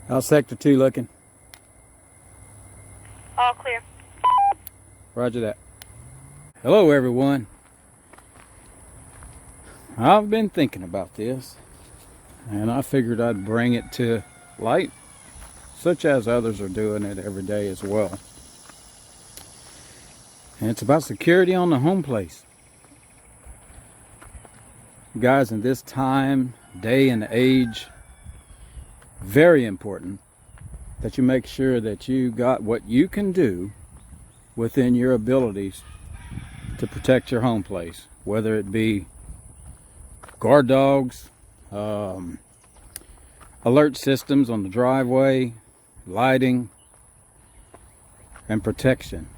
How's Sector 2 looking? All clear. Roger that. Hello everyone. I've been thinking about this, and I figured I'd bring it to light, such as others are doing it every day as well. And it's about security on the home place. Guys, in this time, day and age, very important that you make sure that you got what you can do within your abilities to protect your home place, whether it be guard dogs, alert systems on the driveway, lighting, and protection.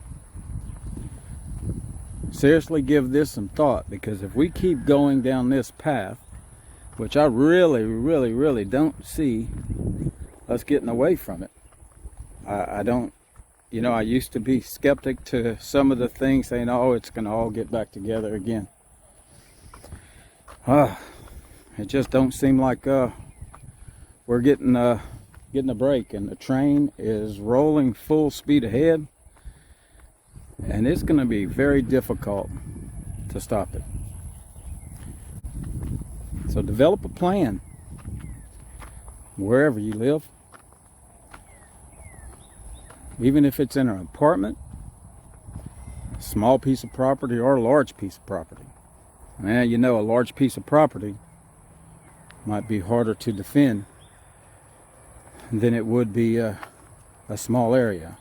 Seriously, give this some thought, because if we keep going down this path, which I really don't see us getting away from it. I don't, you know, I used to be skeptic to some of the things, saying, oh, it's going to all get back together again. It just don't seem like we're getting a break, and the train is rolling full speed ahead, and it's going to be very difficult to stop it. So develop a plan wherever you live, even if it's in an apartment, a small piece of property, or a large piece of property. And you know, a large piece of property might be harder to defend than it would be a small area.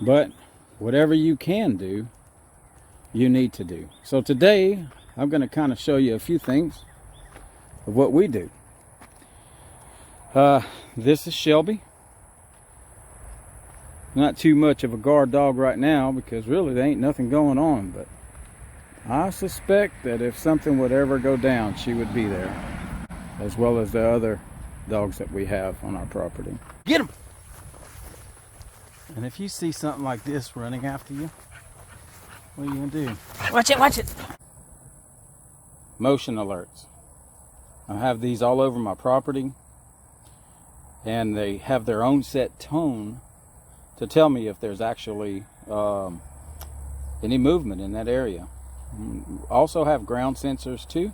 But whatever you can do, you need to do. So today, I'm going to kind of show you a few things of what we do. This is Shelby. Not too much of a guard dog right now, because really there ain't nothing going on, but I suspect that if something would ever go down, she would be there, as well as the other dogs that we have on our property. Get him! And if you see something like this running after you, what are you gonna do? Watch it, watch it! Motion alerts. I have these all over my property, and they have their own set tone to tell me if there's actually any movement in that area. Also have ground sensors too.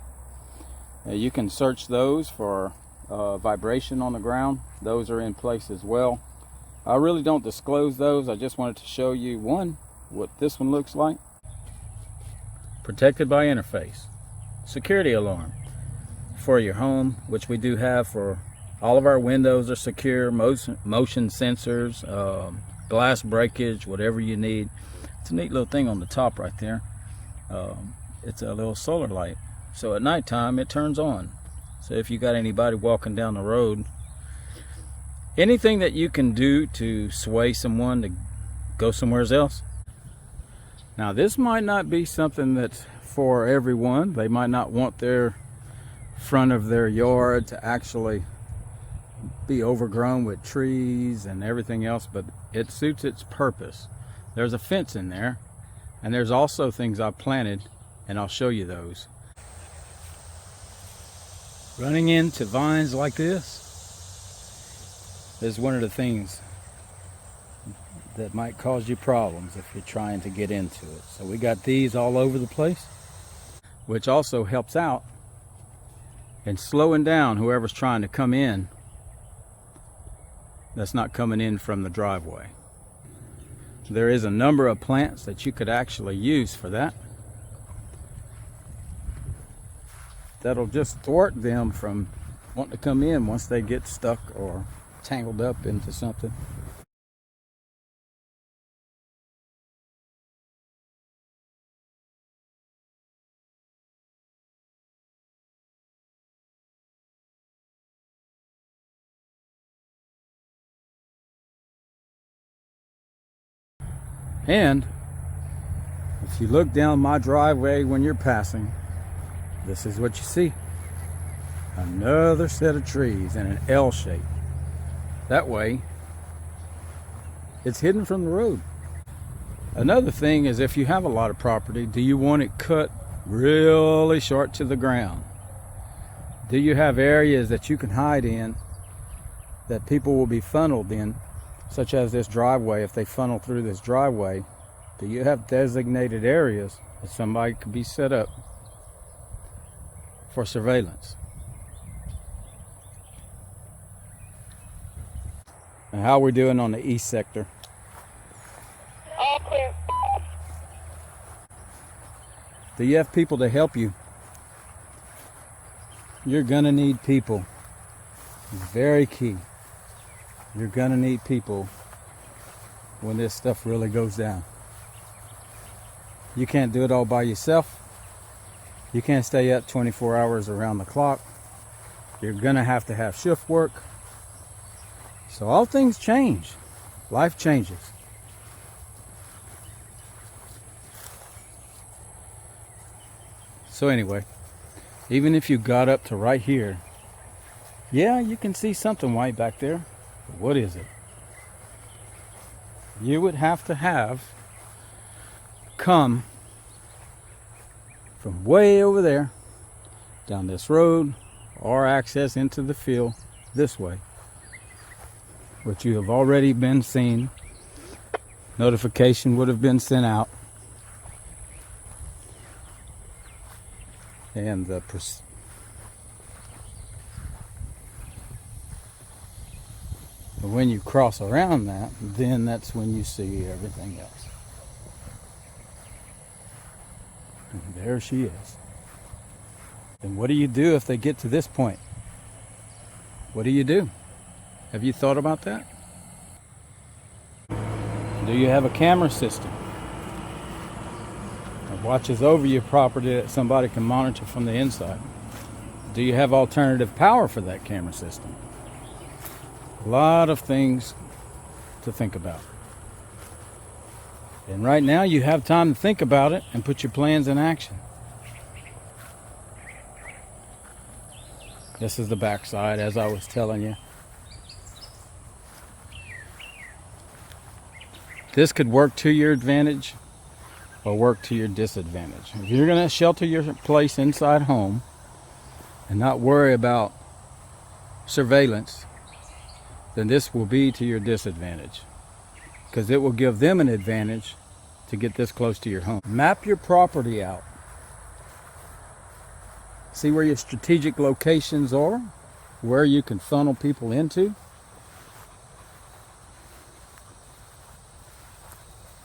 You can search those for vibration on the ground. Those are in place as well. I really don't disclose those. I just wanted to show you what this one looks like. Protected by interface. Security alarm for your home, which we do have for all of our windows are secure. Motion sensors, glass breakage, whatever you need. It's a neat little thing on the top right there. It's a little solar light, so at nighttime it turns on. So if you got anybody walking down the road, anything that you can do to sway someone to go somewhere else. Now, this might not be something that's for everyone. They might not want their front of their yard to actually be overgrown with trees and everything else, but it suits its purpose. There's a fence in there, and there's also things I've planted, and I'll show you those. Running into vines like this is one of the things that might cause you problems if you're trying to get into it. So we got these all over the place, which also helps out in slowing down whoever's trying to come in that's not coming in from the driveway. There is a number of plants that you could actually use for that. That'll just thwart them from wanting to come in once they get stuck or tangled up into something. And if you look down my driveway when you're passing, this is what you see. Another set of trees in an L shape. That way, it's hidden from the road. Another thing is, if you have a lot of property, do you want it cut really short to the ground? Do you have areas that you can hide in that people will be funneled in, such as this driveway. If they funnel through this driveway, do you have designated areas that somebody could be set up for surveillance? And how are we doing on the east sector? All clear. Do you have people to help you? You're gonna need people. Very key. You're gonna need people when this stuff really goes down. You can't do it all by yourself. You can't stay up 24 hours around the clock. You're gonna have to have shift work. So all things change. Life changes. So anyway, even if you got up to right here, yeah, you can see something white back there. But what is it? You would have to come from way over there down this road or access into the field this way, which you have already been seen. Notification would have been sent out. And when you cross around that, then that's when you see everything else. And there she is. And what do you do if they get to this point? What do you do? Have you thought about that? Do you have a camera system that watches over your property that somebody can monitor from the inside? Do you have alternative power for that camera system? A lot of things to think about. And right now you have time to think about it and put your plans in action. This is the backside, as I was telling you. This could work to your advantage or work to your disadvantage. If you're going to shelter your place inside home and not worry about surveillance, then this will be to your disadvantage, because it will give them an advantage to get this close to your home. Map your property out. See where your strategic locations are, where you can funnel people into.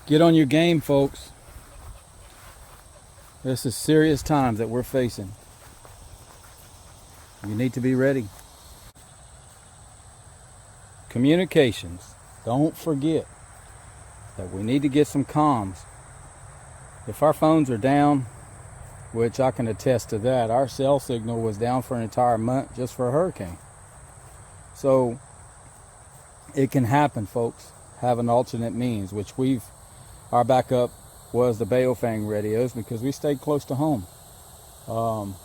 Get on your game, folks. This is serious times that we're facing. You need to be ready. Communications. Don't forget that we need to get some comms. If our phones are down, which I can attest to that, our cell signal was down for an entire month just for a hurricane. So it can happen, folks. Have an alternate means, which our backup was the Baofeng radios, because we stayed close to home.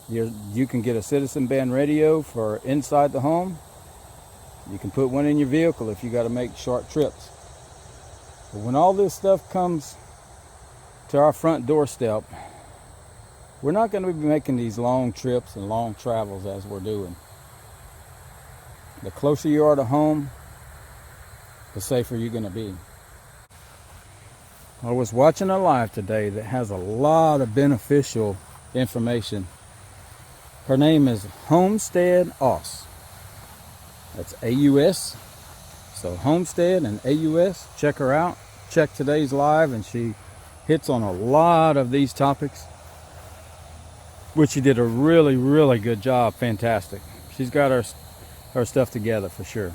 You can get a citizen band radio for inside the home. You can put one in your vehicle if you got to make short trips. But when all this stuff comes to our front doorstep, we're not going to be making these long trips and long travels as we're doing. The closer you are to home, the safer you're going to be. I was watching a live today that has a lot of beneficial information. Her name is Homestead Aus. That's AUS. So Homestead and AUS, check her out. Check today's live, and she hits on a lot of these topics, which she did a really, really good job. Fantastic. She's got her stuff together for sure.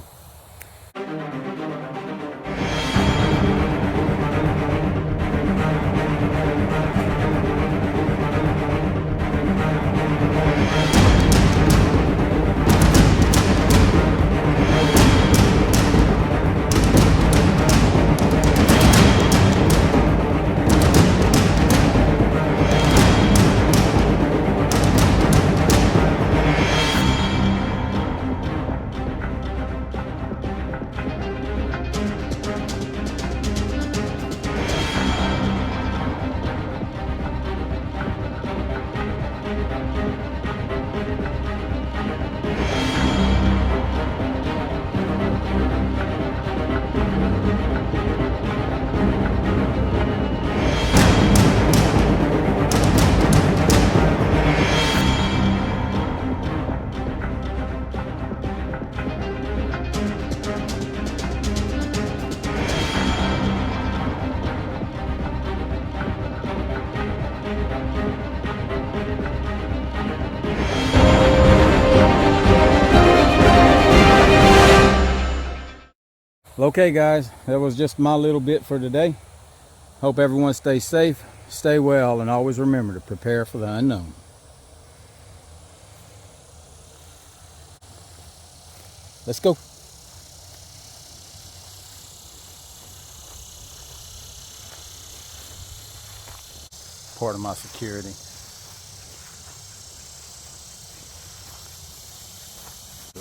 Okay, guys, that was just my little bit for today. Hope everyone stays safe, stay well, and always remember to prepare for the unknown. Let's go. Part of my security.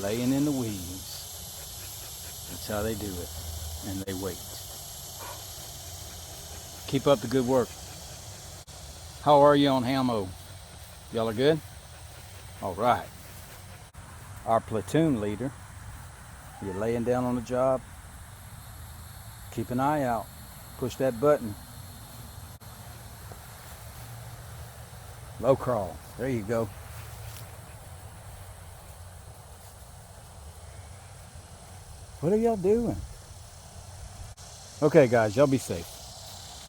Laying in the weeds. That's how they do it. And they wait. Keep up the good work. How are you on Hamo? Y'all are good? All right. Our platoon leader. You're laying down on the job. Keep an eye out. Push that button. Low crawl. There you go. What are y'all doing? Okay, guys, y'all be safe.